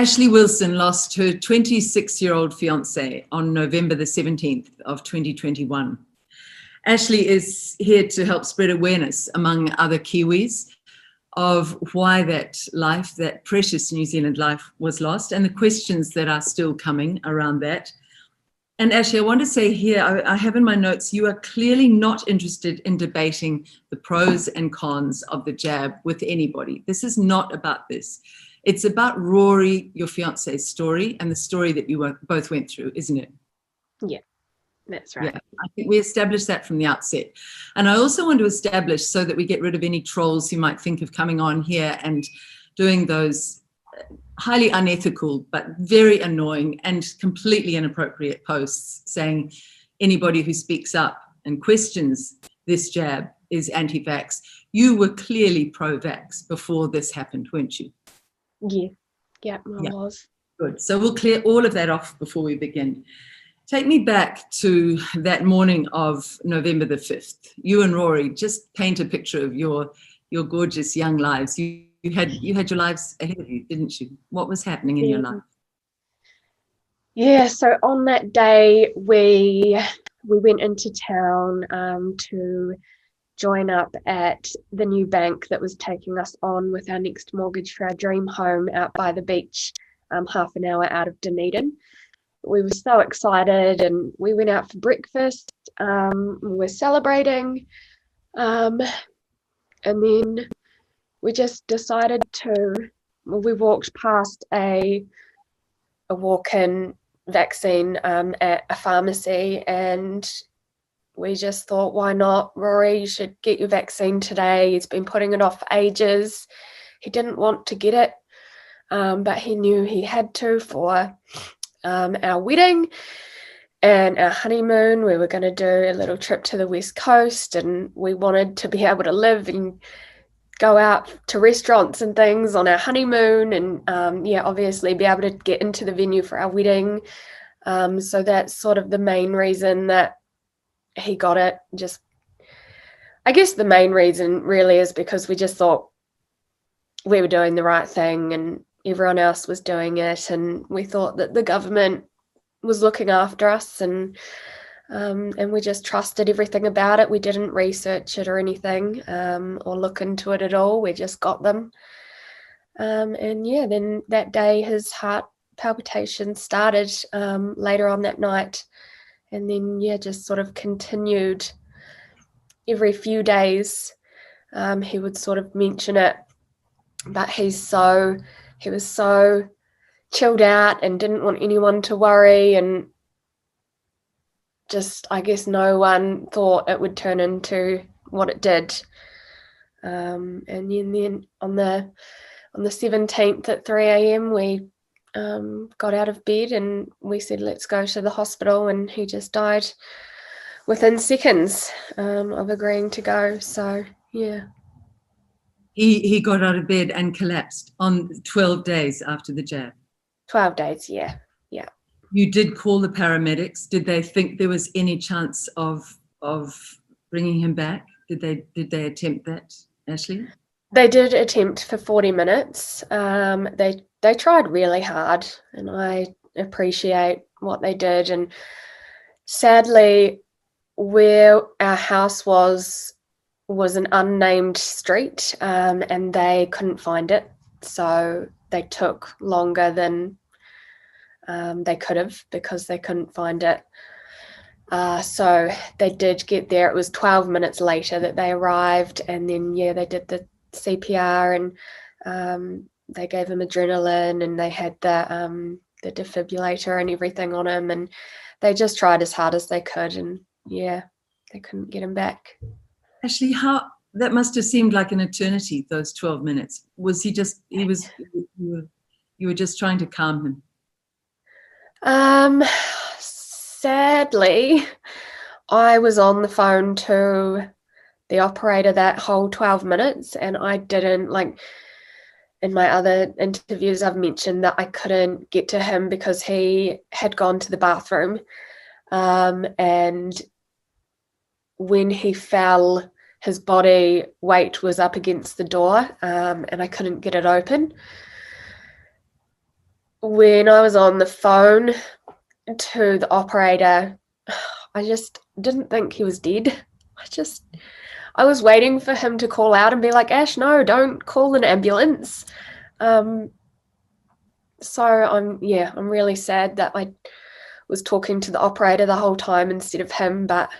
Ashleigh Wilson lost her 26-year-old fiancé on November the 17th of 2021. Ashleigh is here to help spread awareness among other Kiwis of why that life, that precious New Zealand life, was lost, and the questions that are still coming around that. And Ashleigh, I want to say here, I have in my notes, you are clearly not interested in debating the pros and cons of the jab with anybody. This is not about this. It's about Rory, your fiance's story, and the story that you both went through, isn't it? Yeah, that's right. Yeah, I think we established that from the outset. And I also want to establish, so that we get rid of any trolls who might think of coming on here and doing those highly unethical but very annoying and completely inappropriate posts saying anybody who speaks up and questions this jab is anti-vax. You were clearly pro-vax before this happened, weren't you? Yeah, I was. Good. So we'll clear all of that off before we begin. Take me back to that morning of November the 5th. You and Rory, just paint a picture of your gorgeous young lives. You had your lives ahead of you, didn't you? What was happening in your life? Yeah, so on that day we went into town to join up at the new bank that was taking us on with our next mortgage for our dream home out by the beach, half an hour out of Dunedin. We were so excited and we went out for breakfast. We were celebrating, and then we just decided we walked past a walk-in vaccine at a pharmacy, and we just thought, why not? Rory, you should get your vaccine today. He's been putting it off for ages. He didn't want to get it, but he knew he had to for our wedding and our honeymoon. We were going to do a little trip to the West Coast, and we wanted to be able to live and go out to restaurants and things on our honeymoon, and obviously be able to get into the venue for our wedding. So that's sort of the main reason that he got it. Just, I guess the main reason really is because we just thought we were doing the right thing and everyone else was doing it, and we thought that the government was looking after us, and we just trusted everything about it. We didn't research it or anything, or look into it at all. We just got them. Then that day his heart palpitations started later on that night, and then just sort of continued every few days. He would sort of mention it, but he was so chilled out and didn't want anyone to worry, and just, I guess no one thought it would turn into what it did. And then on the 17th at 3 a.m. we got out of bed and we said, let's go to the hospital, and he just died within seconds of agreeing to go. So yeah. He got out of bed and collapsed on 12 days after the jab. 12 days, yeah. You did call the paramedics. Did they think there was any chance of bringing him back? Did they attempt that, Ashleigh? They did attempt for 40 minutes. They tried really hard, and I appreciate what they did. And sadly, where our house was an unnamed street, and they couldn't find it, so they took longer than they could have because they couldn't find it. So they did get there. It was 12 minutes later that they arrived, and then they did the CPR, and they gave him adrenaline, and they had the defibrillator and everything on him, and they just tried as hard as they could, and they couldn't get him back. Ashleigh, that must have seemed like an eternity, those 12 minutes. Was you were just trying to calm him? Sadly, I was on the phone to the operator that whole 12 minutes, and I didn't, like, in my other interviews I've mentioned that I couldn't get to him because he had gone to the bathroom, and when he fell, his body weight was up against the door, and I couldn't get it open. when I was on the phone to the operator, I just didn't think he was dead. I was waiting for him to call out and be like, Ash, no, don't call an ambulance. So I'm really sad that I was talking to the operator the whole time instead of him, but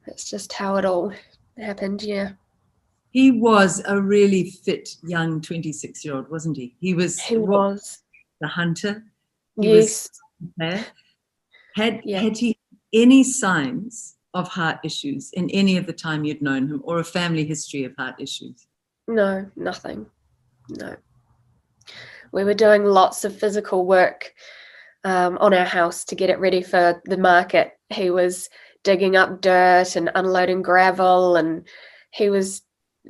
it's just how it all happened, yeah. He was a really fit young 26-year-old, wasn't he? He was the hunter. He yes. was had he any signs of heart issues in any of the time you'd known him, or a family history of heart issues? No, nothing. No. We were doing lots of physical work on our house to get it ready for the market. He was digging up dirt and unloading gravel, and he was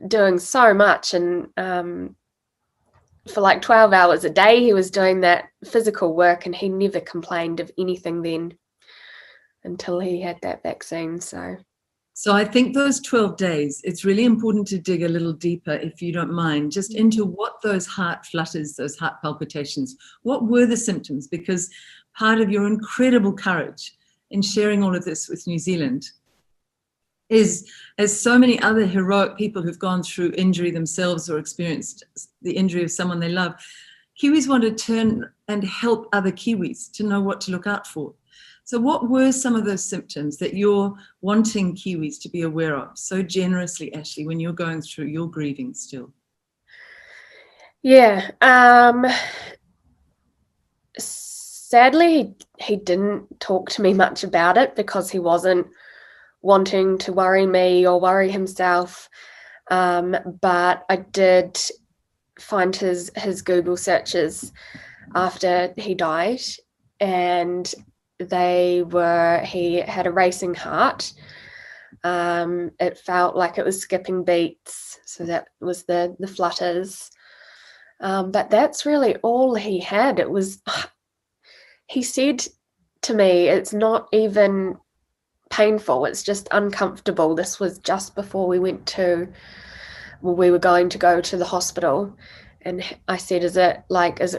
doing so much, and for like 12 hours a day he was doing that physical work, and he never complained of anything then until he had that vaccine. So I think those 12 days, it's really important to dig a little deeper, if you don't mind, just into what those heart flutters, those heart palpitations, what were the symptoms? Because part of your incredible courage in sharing all of this with New Zealand is, as so many other heroic people who've gone through injury themselves or experienced the injury of someone they love, Kiwis want to turn and help other Kiwis to know what to look out for. So what were some of those symptoms that you're wanting Kiwis to be aware of so generously, Ashleigh, when you're going through your grieving still? Yeah. Sadly, he didn't talk to me much about it because he wasn't wanting to worry me or worry himself. But I did find his Google searches after he died, and he had a racing heart. It felt like it was skipping beats, so that was the flutters. But that's really all he had. He said to me, it's not even painful, it's just uncomfortable. This was just before we were going to go to the hospital. And I said, is it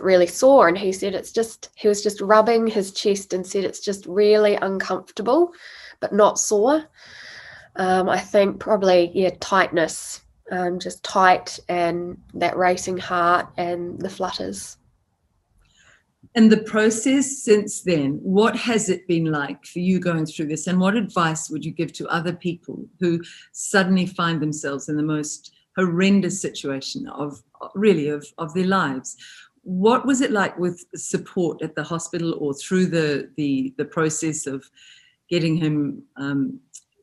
really sore? And he said, he was just rubbing his chest and said, it's just really uncomfortable, but not sore. I think probably, tightness, just tight, and that racing heart and the flutters. And the process since then, what has it been like for you going through this? And what advice would you give to other people who suddenly find themselves in the most horrendous situation of their lives? What was it like with support at the hospital or through the process of getting him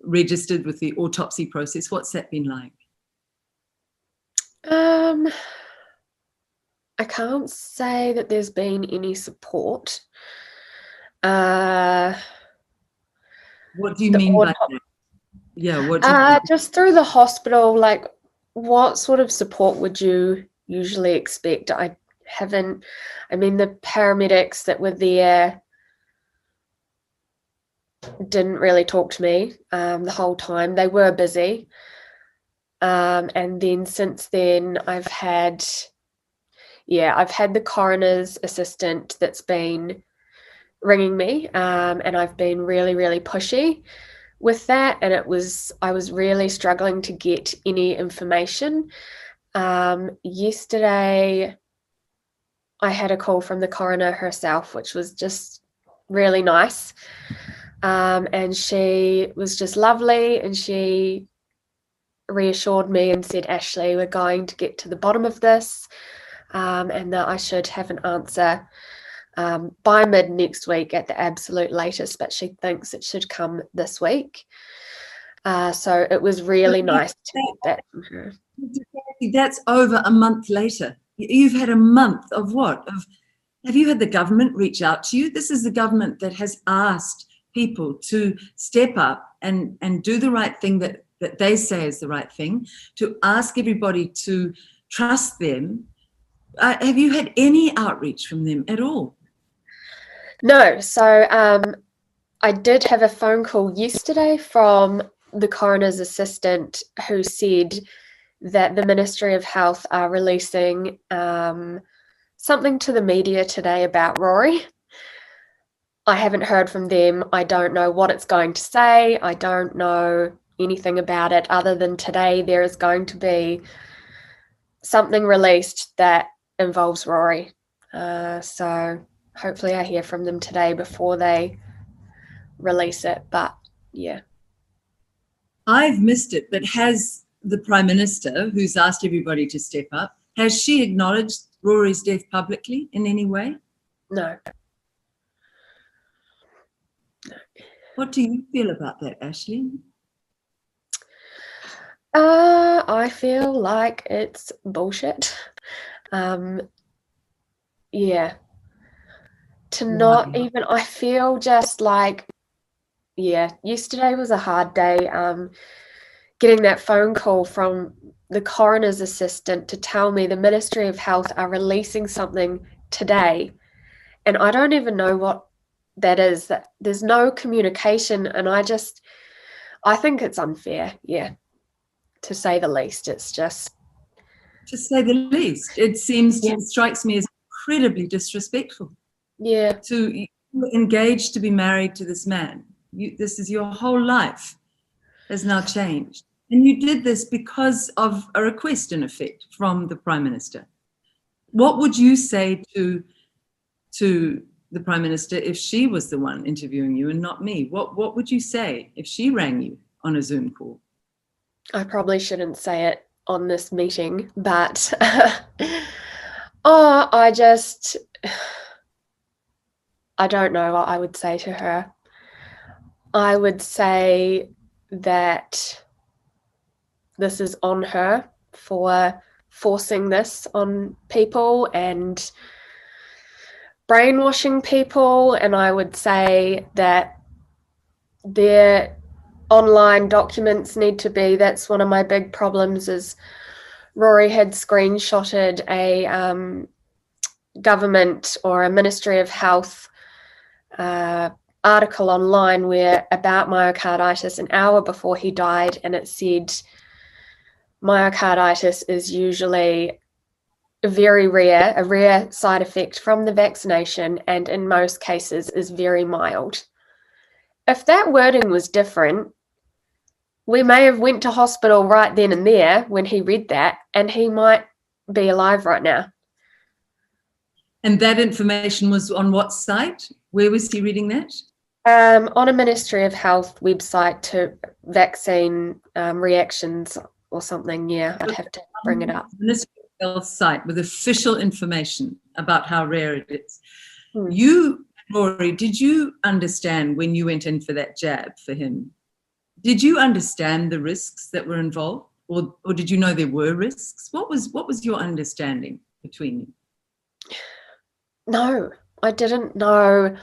registered with the autopsy process? What's that been like? I can't say that there's been any support. What do you mean by that? Yeah, just through the hospital, like, what sort of support would you usually expect? The paramedics that were there didn't really talk to me the whole time. They were busy. And then since then, I've had the coroner's assistant that's been ringing me, and I've been really, really pushy with that, and I was really struggling to get any information. Yesterday, I had a call from the coroner herself, which was just really nice, and she was just lovely, and she reassured me and said, Ashleigh, we're going to get to the bottom of this, and that I should have an answer by mid next week at the absolute latest, but she thinks it should come this week. So it was really nice to get that from her. That's over a month later. You've had a month of what? Have you had the government reach out to you? This is the government that has asked people to step up and do the right thing that they say is the right thing, to ask everybody to trust them. Have you had any outreach from them at all? No. So I did have a phone call yesterday from the coroner's assistant who said that the Ministry of Health are releasing something to the media today about Rory. I haven't heard from them. I don't know what it's going to say. I don't know anything about it other than today there is going to be something released that involves Rory. So hopefully I hear from them today before they release it. But yeah. I've missed it, but has the Prime Minister, who's asked everybody to step up, has she acknowledged Rory's death publicly in any way? No. What do you feel about that, Ashleigh? I feel like it's bullshit. Yeah. To not even, I feel just like, yeah, yesterday was a hard day. Getting that phone call from the coroner's assistant to tell me the Ministry of Health are releasing something today. And I don't even know what that is. That there's no communication. And I think it's unfair. Yeah. To say the least. It's just. To say the least. It strikes me as incredibly disrespectful. Yeah. To engage to be married to this man. This is your whole life has now changed. And you did this because of a request, in effect, from the Prime Minister. What would you say to the Prime Minister if she was the one interviewing you and not me? What would you say if she rang you on a Zoom call? I probably shouldn't say it on this meeting, but I don't know what I would say to her. I would say that this is on her for forcing this on people and brainwashing people. And I would say that their online documents need to be, that's one of my big problems, is Rory had screenshotted a government or a Ministry of Health article online about myocarditis an hour before he died, and it said myocarditis is usually a rare side effect from the vaccination, and in most cases is very mild. If that wording was different, we may have went to hospital right then and there when he read that, and he might be alive right now. And that information was on what site? Where was he reading that? On a Ministry of Health website to vaccine reactions or something. Yeah, I'd have to bring it up. Ministry of Health site with official information about how rare it is. Hmm. You, Rory, did you understand when you went in for that jab for him? Did you understand the risks that were involved, or did you know there were risks? What was your understanding between you? No, I didn't know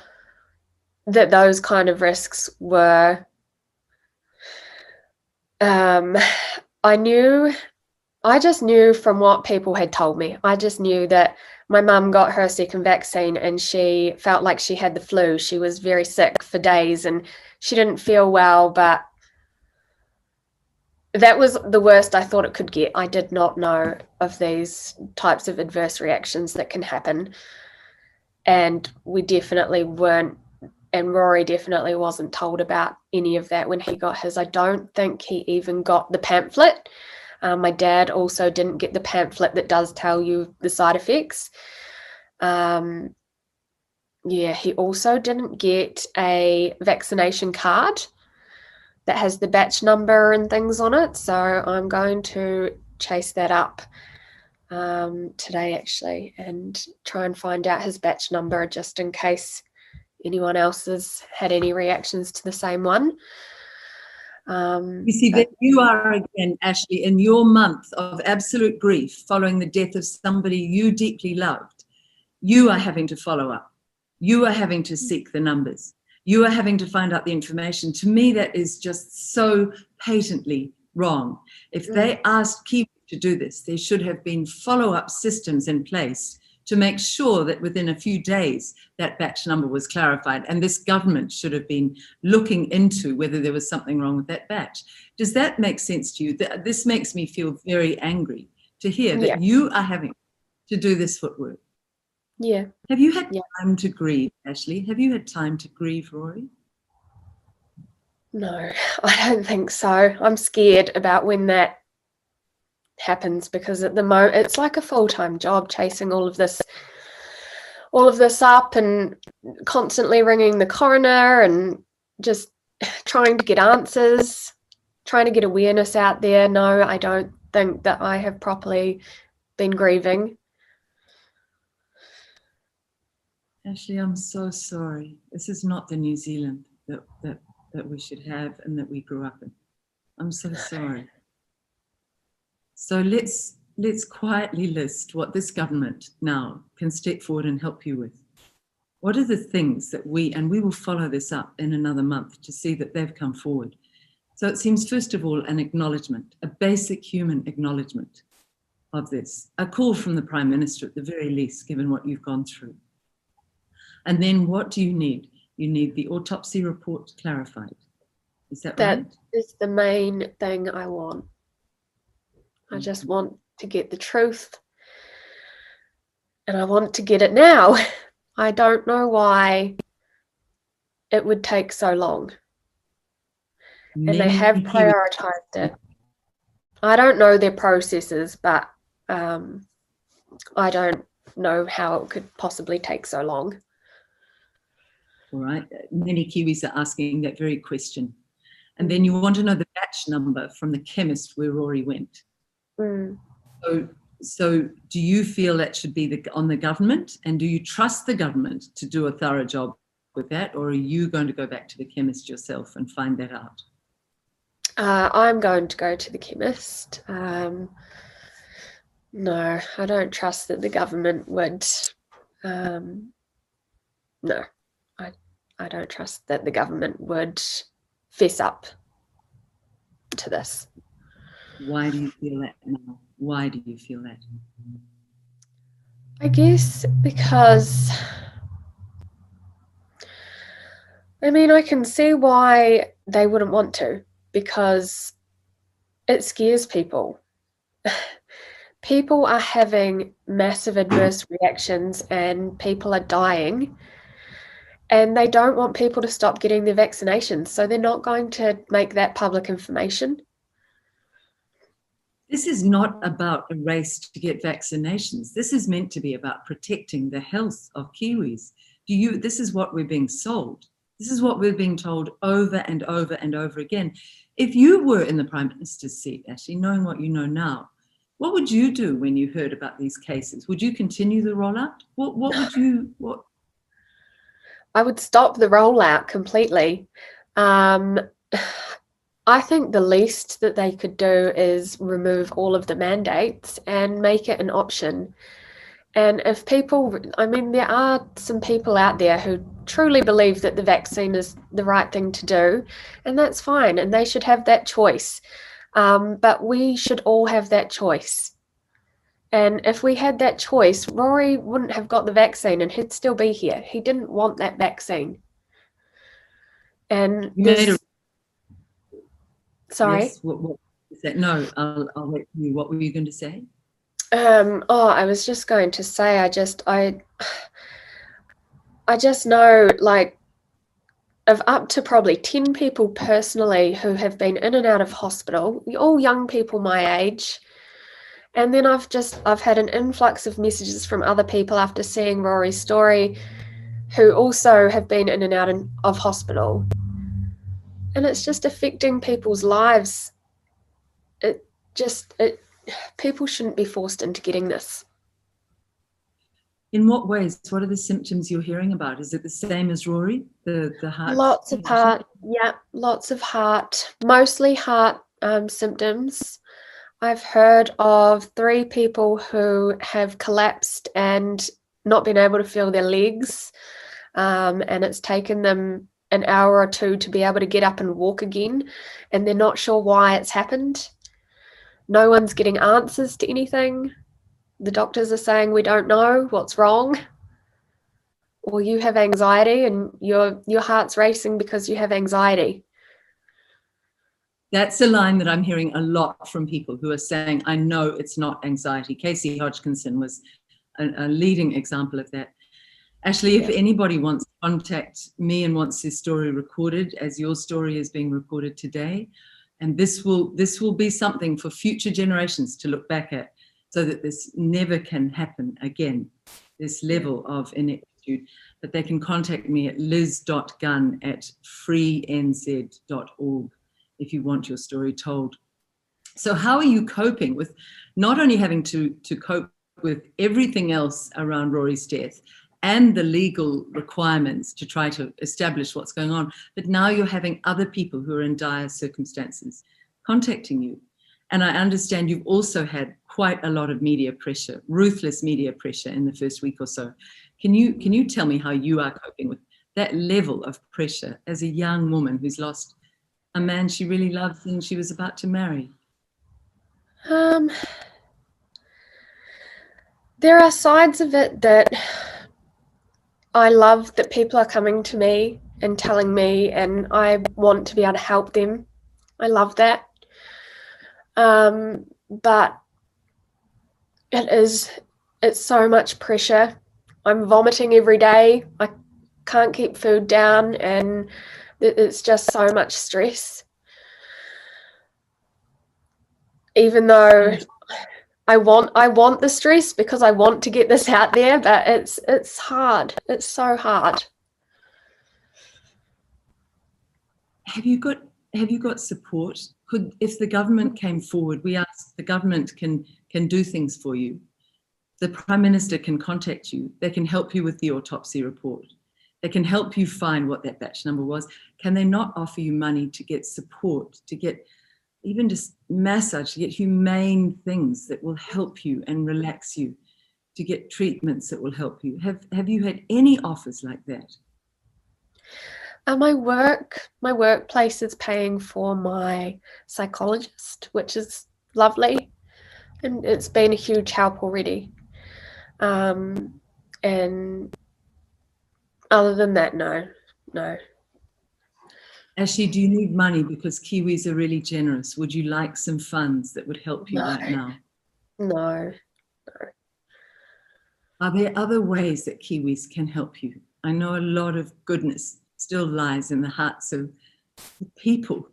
that those kind of risks were. I just knew from what people had told me. I just knew that my mum got her second vaccine and she felt like she had the flu. She was very sick for days and she didn't feel well, but that was the worst I thought it could get. I did not know of these types of adverse reactions that can happen. And we definitely weren't, and Rory definitely wasn't told about any of that when he got his. I don't think he even got the pamphlet. My dad also didn't get the pamphlet that does tell you the side effects. He also didn't get a vaccination card that has the batch number and things on it. So I'm going to chase that up today, actually, and try and find out his batch number just in case anyone else has had any reactions to the same one. You see, that you are again, Ashleigh, in your month of absolute grief following the death of somebody you deeply loved. You are having to follow up. You are having to seek the numbers. You are having to find out the information. To me, that is just so patently wrong. If they asked Kiwi to do this, there should have been follow-up systems in place to make sure that within a few days that batch number was clarified, and this government should have been looking into whether there was something wrong with that batch. Does that make sense to you? This makes me feel very angry to hear that you are having to do this footwork. Yeah. Have you had Yeah. time to grieve, Ashleigh? Have you had time to grieve, Rory? No, I don't think so. I'm scared about when that happens, because at the moment it's like a full-time job, chasing all of this up and constantly ringing the coroner and just trying to get answers, trying to get awareness out there. No, I don't think that I have properly been grieving. Ashleigh, I'm so sorry. This is not the New Zealand that we should have and that we grew up in. I'm so sorry. So let's quietly list what this government now can step forward and help you with. What are the things that we will follow this up in another month to see that they've come forward. So it seems, first of all, an acknowledgement, a basic human acknowledgement of this, a call from the Prime Minister at the very least, given what you've gone through. And then what do you need? You need the autopsy report clarified. Is that right? That is the main thing I want. I just want to get the truth, and I want to get it now. I don't know why it would take so long. And they have prioritized it. I don't know their processes, but I don't know how it could possibly take so long. All right. Many Kiwis are asking that very question. And then you want to know the batch number from the chemist where Rory went. Mm. So do you feel that should be on the government? And do you trust the government to do a thorough job with that? Or are you going to go back to the chemist yourself and find that out? I'm going to go to the chemist. No, I don't trust that the government would. No, I don't trust that the government would fess up to this. Why do you feel that now? Why do you feel that? I guess because, I mean, I can see why they wouldn't want to, because it scares people. People are having massive adverse reactions and people are dying, and they don't want people to stop getting their vaccinations, so they're not going to make that public information. This is not about a race to get vaccinations. This is meant to be about protecting the health of Kiwis. This is what we're being sold. This is what we're being told over and over and over again. If you were in the Prime Minister's seat, Ashleigh, knowing what you know now, what would you do when you heard about these cases? Would you continue the rollout? What? I would stop the rollout completely. I think the least that they could do is remove all of the mandates and make it an option. And if people, I mean, there are some people out there who truly believe that the vaccine is the right thing to do, and that's fine, and they should have that choice. But we should all have that choice. And if we had that choice, Rory wouldn't have got the vaccine and he'd still be here. He didn't want that vaccine. And sorry. Yes, what is that? No, I'll let you. What were you going to say? I was just going to say, I just know, like, of up to probably 10 people personally who have been in and out of hospital, all young people my age. And then I've had an influx of messages from other people after seeing Rory's story who also have been in and out of hospital. And it's just affecting people's lives. People shouldn't be forced into getting this. In what ways? What are the symptoms you're hearing about? Is it the same as Rory? The heart? Lots of heart. Yeah, lots of heart. Mostly heart symptoms. I've heard of 3 people who have collapsed and not been able to feel their legs, and it's taken them an hour or 2 to be able to get up and walk again, and they're not sure why it's happened. No one's getting answers to anything. The doctors are saying, we don't know what's wrong. Or you have anxiety and your heart's racing because you have anxiety. That's a line that I'm hearing a lot from people who are saying, I know it's not anxiety. Casey Hodgkinson was a leading example of that. Ashleigh, if anybody wants to contact me and wants this story recorded, as your story is being recorded today, and this will be something for future generations to look back at, so that this never can happen again, this level of ineptitude, but they can contact me at liz.gunn@freenz.org if you want your story told. So how are you coping with not only having to cope with everything else around Rory's death and the legal requirements to try to establish what's going on, but now you're having other people who are in dire circumstances contacting you? And I understand you've also had quite a lot of media pressure, ruthless media pressure in the first week or so. Can you tell me how you are coping with that level of pressure as a young woman who's lost a man she really loved and she was about to marry? There are sides of it that I love, that people are coming to me and telling me, and I want to be able to help them. I love that. But it's so much pressure. I'm vomiting every day. I can't keep food down, and it's just so much stress. Even though I want the stress because I want to get this out there, but it's hard. It's so hard. Have you got support? If the government came forward, we asked, the government can do things for you. The Prime Minister can contact you. They can help you with the autopsy report. They can help you find what that batch number was. Can they not offer you money to get support, to get even just massage, to get humane things that will help you and relax you, to get treatments that will help you? Have you had any offers like that? My workplace is paying for my psychologist, which is lovely, and it's been a huge help already. And other than that, no. Ashleigh, do you need money? Because Kiwis are really generous. Would you like some funds that would help you right now? No. Are there other ways that Kiwis can help you? I know a lot of goodness still lies in the hearts of the people,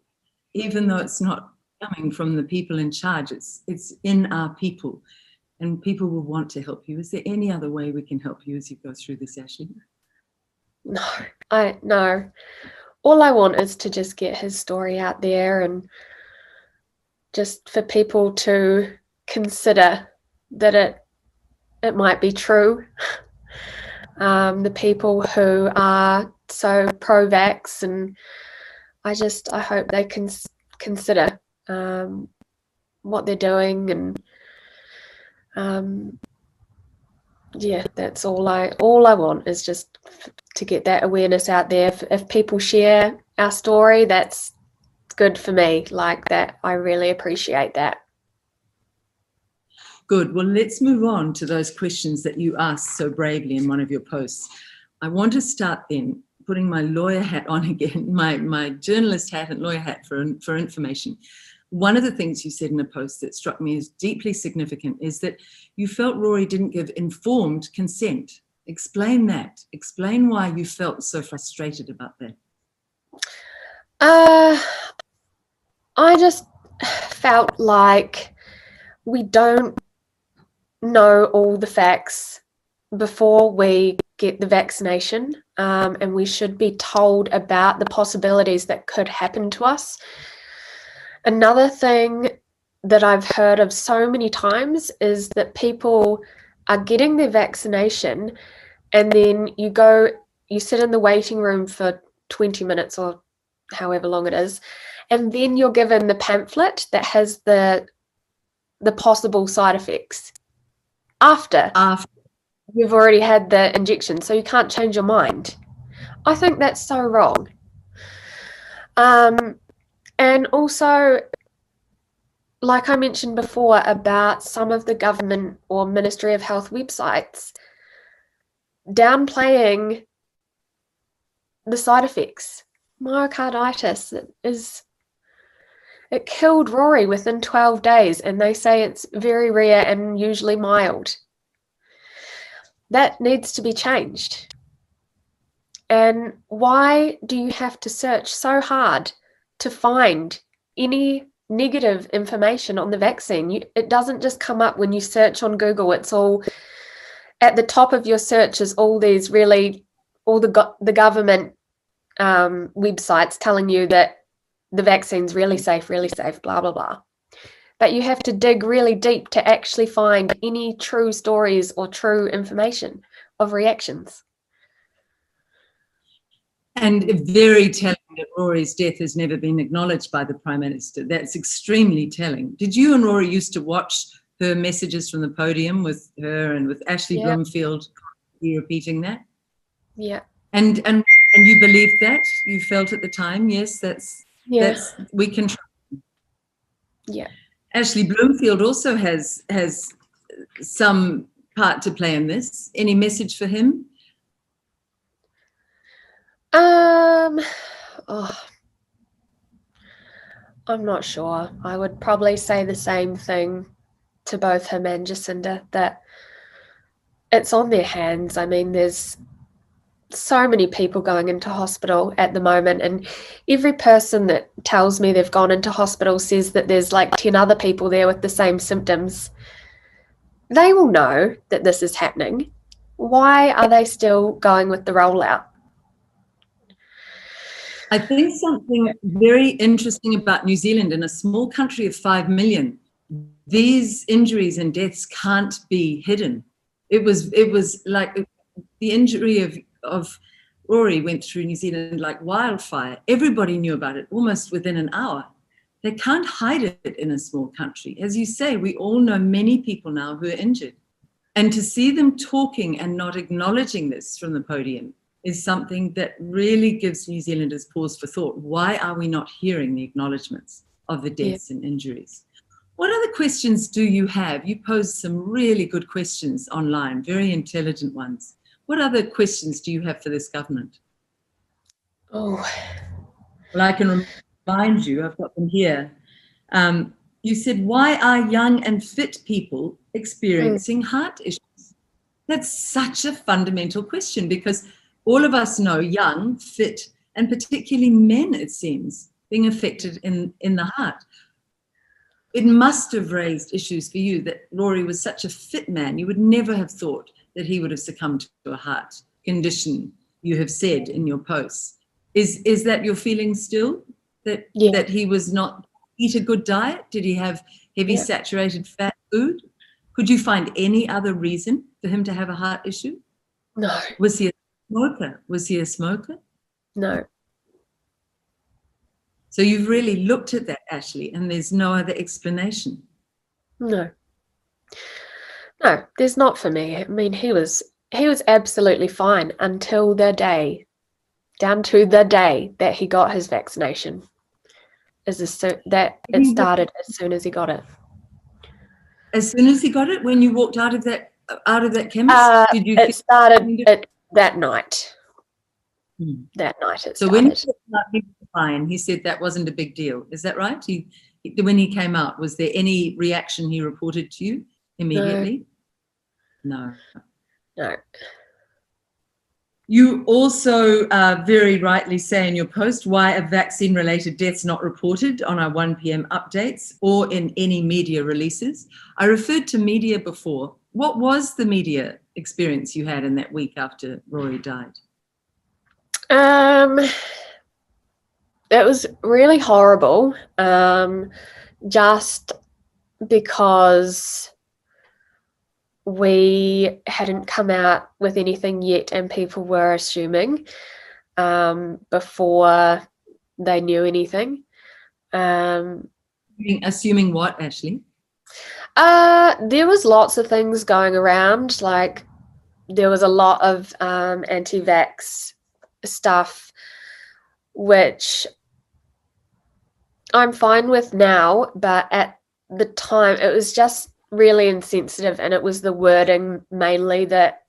even though it's not coming from the people in charge. It's in our people, and people will want to help you. Is there any other way we can help you as you go through this, Ashleigh? No. All I want is to just get his story out there, and just for people to consider that it might be true. The people who are so pro-vax, and I hope they can consider what they're doing, and that's all I want, is just to get that awareness out there. If people share our story, that's good for me. Like that, I really appreciate that. Good. Well, let's move on to those questions that you asked so bravely in one of your posts. I want to start then putting my lawyer hat on again, my journalist hat and lawyer hat for information. One of the things you said in a post that struck me as deeply significant is that you felt Rory didn't give informed consent. Explain that. Explain why you felt so frustrated about that. I just felt like we don't know all the facts before we get the vaccination, and we should be told about the possibilities that could happen to us. Another thing that I've heard of so many times is that people are getting their vaccination, and then you sit in the waiting room for 20 minutes or however long it is, and then you're given the pamphlet that has the possible side effects after you've already had the injection, so you can't change your mind. I think that's so wrong. And also, like I mentioned before about some of the government or Ministry of Health websites downplaying the side effects. Myocarditis, it killed Rory within 12 days, and they say it's very rare and usually mild. That needs to be changed. And why do you have to search so hard to find any negative information on the vaccine? It doesn't just come up when you search on Google. It's all at the top of your search is all these all the government websites telling you that the vaccine's really safe, blah, blah, blah. But you have to dig really deep to actually find any true stories or true information of reactions. And very telling that Rory's death has never been acknowledged by the Prime Minister. That's extremely telling. Did you and Rory used to watch her messages from the podium with her and with Ashleigh Bloomfield repeating that? Yeah. And you believed that? You felt at the time, yes, that's we can try. Yeah. Ashleigh Bloomfield also has some part to play in this. Any message for him? I'm not sure. I would probably say the same thing to both him and Jacinda, that it's on their hands. I mean, there's so many people going into hospital at the moment, and every person that tells me they've gone into hospital says that there's like 10 other people there with the same symptoms. They will know that this is happening. Why are they still going with the rollout? I think something very interesting about New Zealand, in a small country of 5 million, these injuries and deaths can't be hidden. It was like the injury of Rory went through New Zealand like wildfire. Everybody knew about it almost within an hour. They can't hide it in a small country. As you say, we all know many people now who are injured. And to see them talking and not acknowledging this from the podium is something that really gives New Zealanders pause for thought. Why are we not hearing the acknowledgements of the deaths and injuries? What other questions do you have? You posed some really good questions online, very intelligent ones. What other questions do you have for this government? Oh. Well, I can remind you, I've got them here. You said, why are young and fit people experiencing heart issues? That's such a fundamental question, because all of us know young, fit, and particularly men, it seems, being affected in the heart. It must have raised issues for you that Rory was such a fit man. You would never have thought that he would have succumbed to a heart condition, you have said in your posts. Is that your feeling still? That he was not eat a good diet? Did he have heavy saturated fat food? Could you find any other reason for him to have a heart issue? No. Was he a smoker? Was he a smoker? No. So you've really looked at that, Ashleigh, and there's no other explanation? No. No, there's not for me. I mean, he was absolutely fine until down to the day that he got his vaccination. It started as soon as he got it. As soon as he got it, when you walked out of that chemist, did you? It started that night. That night it started. So when he was fine, he said that wasn't a big deal. Is that right? When he came out, was there any reaction he reported to you immediately? No. You also very rightly say in your post, why are vaccine-related deaths not reported on our 1 p.m. updates or in any media releases? I referred to media before. What was the media experience you had in that week after Rory died? It was really horrible, just because we hadn't come out with anything yet and people were assuming before they knew anything. Assuming what, Ashleigh? There was lots of things going around, like there was a lot of anti-vax stuff, which I'm fine with now, but at the time it was just really insensitive, and it was the wording mainly that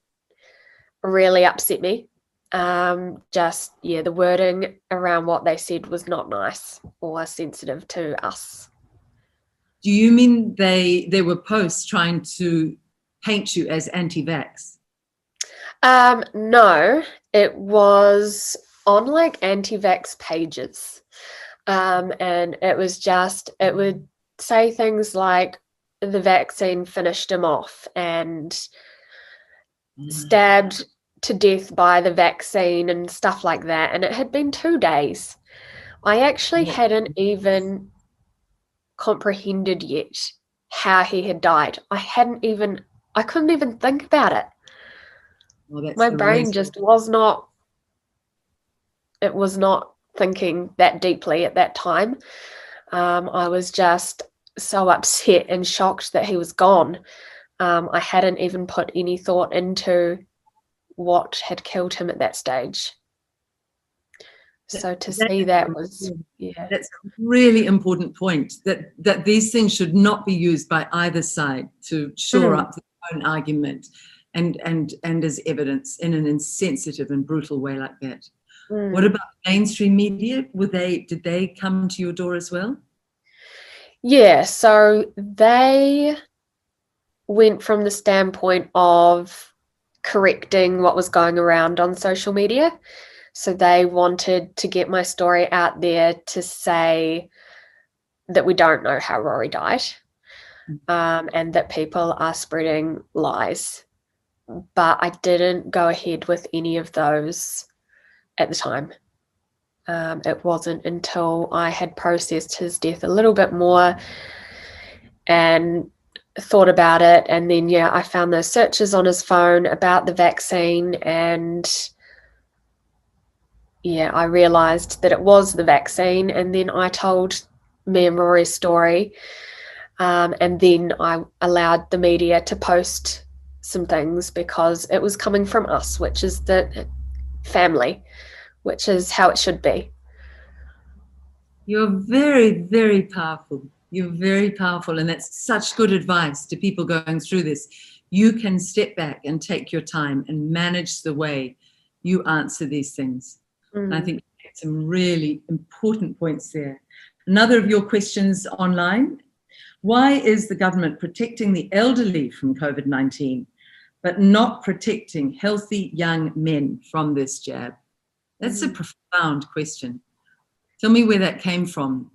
really upset me. The wording around what they said was not nice or sensitive to us. Do you mean there were posts trying to paint you as anti-vax? No, it was on like anti-vax pages. And it would say things like the vaccine finished him off and stabbed to death by the vaccine and stuff like that. And it had been 2 days. I actually hadn't even comprehended yet how he had died. I couldn't even think about it. Well, My brain just was not thinking that deeply at that time. I was just so upset and shocked that he was gone. I hadn't even put any thought into what had killed him at that stage. So to see that was, yeah. That's a really important point, that these things should not be used by either side to shore up their own argument and as evidence in an insensitive and brutal way like that. What about mainstream media? Did they come to your door as well? Yeah, so they went from the standpoint of correcting what was going around on social media. So they wanted to get my story out there to say that we don't know how Rory died, and that people are spreading lies. But I didn't go ahead with any of those at the time. It wasn't until I had processed his death a little bit more and thought about it, and then I found those searches on his phone about the vaccine, and I realized that it was the vaccine. And then I told me and Rory's story, and then I allowed the media to post some things because it was coming from us, which is the family, which is how it should be. You're very, very powerful. You're very powerful, and that's such good advice to people going through this. You can step back and take your time and manage the way you answer these things. And I think you made some really important points there. Another of your questions online: why is the government protecting the elderly from COVID-19, but not protecting healthy young men from this jab? That's a profound question. Tell me where that came from.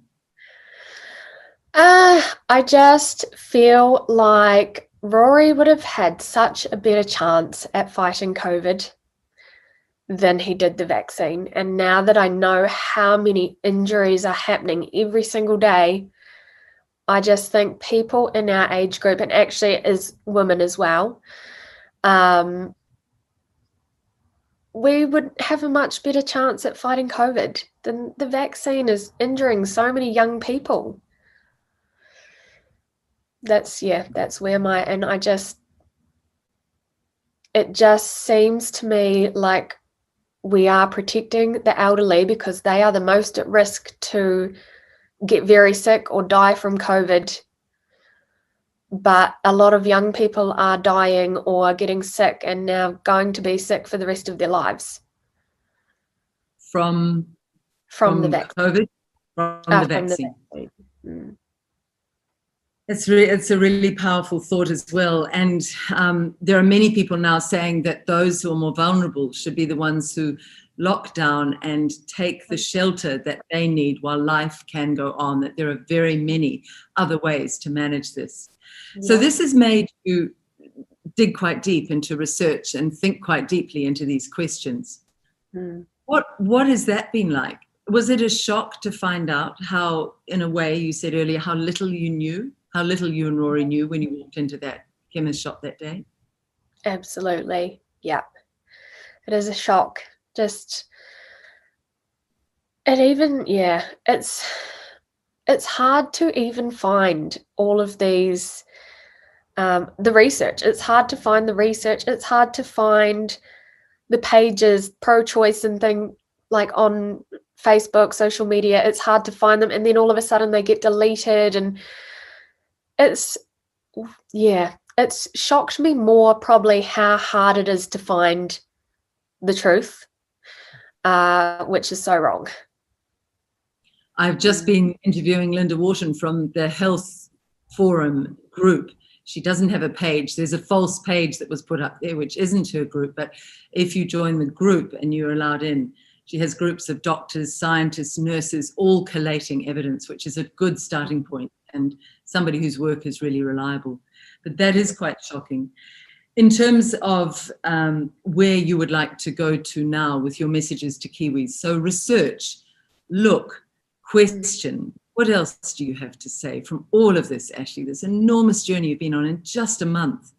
I just feel like Rory would have had such a better chance at fighting COVID than he did the vaccine. And now that I know how many injuries are happening every single day, I just think people in our age group, and actually as women as well, we would have a much better chance at fighting COVID than the vaccine is injuring so many young people. That's where it just seems to me like we are protecting the elderly because they are the most at risk to get very sick or die from COVID. But a lot of young people are dying or getting sick and now going to be sick for the rest of their lives. From the vaccine. COVID? From the vaccine. It's a really powerful thought as well. And there are many people now saying that those who are more vulnerable should be the ones who lock down and take the shelter that they need while life can go on, that there are very many other ways to manage this. Yeah. So this has made you dig quite deep into research and think quite deeply into these questions. What has that been like? Was it a shock to find out how, in a way, you said earlier, how little you and Rory knew when you walked into that chemist shop that day? Absolutely. Yeah. It is a shock. It's hard to even find all of these, the research. It's hard to find the research. It's hard to find the pages pro-choice and thing like on Facebook, social media. It's hard to find them, and then all of a sudden they get deleted, and it's shocked me more probably how hard it is to find the truth, which is so wrong. I've just been interviewing Linda Wharton from the Health Forum group, She doesn't have a page. There's a false page that was put up there, which isn't her group. But if you join the group and you're allowed in, she has groups of doctors, scientists, nurses, all collating evidence, which is a good starting point, and somebody whose work is really reliable. But that is quite shocking. In terms of where you would like to go to now with your messages to Kiwis, so research, look, question. What else do you have to say from all of this, Ashleigh? This enormous journey you've been on in just a month,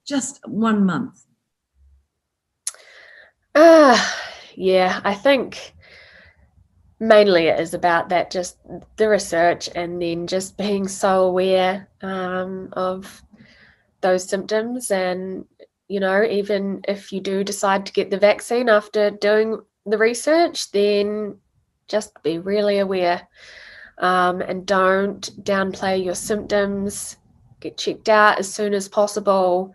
just 1 month. Yeah, I think mainly it is about that, just the research, and then just being so aware of those symptoms. And, you know, even if you do decide to get the vaccine after doing the research, then just be really aware. And don't downplay your symptoms. Get checked out as soon as possible.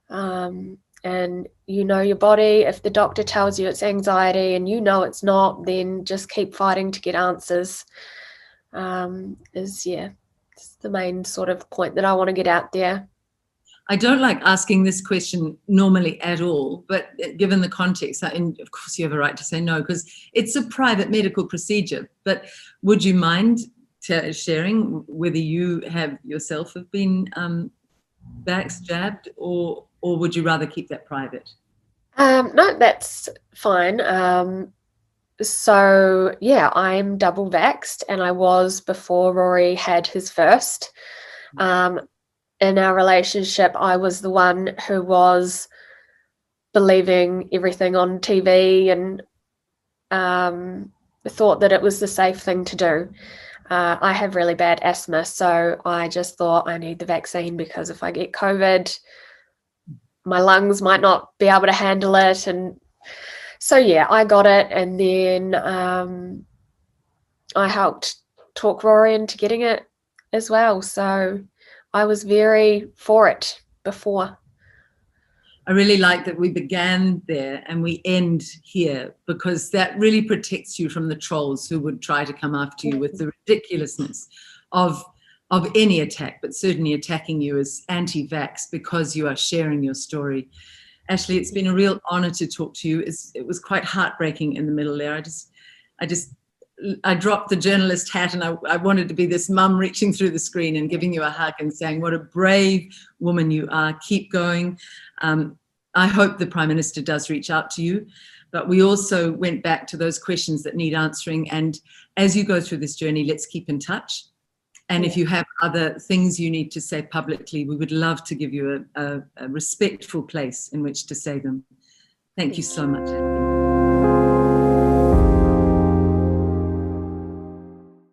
And you know your body. If the doctor tells you it's anxiety and you know it's not, then just keep fighting to get answers. It's the main sort of point that I want to get out there. I don't like asking this question normally at all, but given the context, and of course you have a right to say no, because it's a private medical procedure, but would you mind sharing whether you have yourself have been jabbed, or would you rather keep that private? No, that's fine. So yeah, I'm double vaxxed, and I was before Rory had his first. In our relationship, I was the one who was believing everything on TV and thought that it was the safe thing to do. I have really bad asthma, so I just thought I need the vaccine because if I get COVID, my lungs might not be able to handle it. And so, yeah, I got it. And then I helped talk Rory into getting it as well. So I was very for it before. I really like that we began there and we end here, because that really protects you from the trolls who would try to come after you with the ridiculousness of any attack, but certainly attacking you as anti-vax because you are sharing your story. Ashleigh, it's been a real honor to talk to you. It was quite heartbreaking in the middle there. I dropped the journalist hat, and I wanted to be this mum reaching through the screen and giving you a hug and saying what a brave woman you are. Keep going. I hope the Prime Minister does reach out to you, but we also went back to those questions that need answering. And as you go through this journey, let's keep in touch. And if you have other things you need to say publicly, we would love to give you a respectful place in which to say them. Thank you so much.